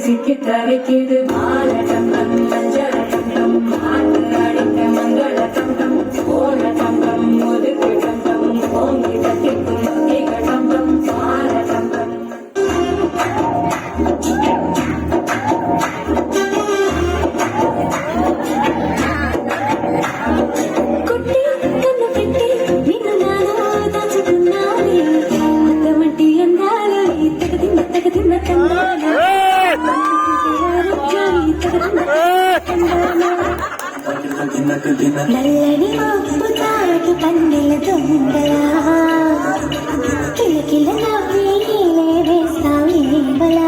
சிக்கி தவிக்குது மாலட்டம் மஞ்சளட்டம் மாட்டு அடிக்க மங்களட்டம் ஓலட்டம் முதுக்கு டம் ஓங்கி தட்டிக்கும் டம் மாலட்டம் குட்டி கண்ணு பெட்டி நின்னு நானோ தாச்சுக்குன்னாலே அத்தமட்டி அந்தாலே தகதின்ன தந்தாலே నల్లని మబ్బు తాటి పందెల దొంగలా కిలకిల నవ్వి వేస్తావే బలా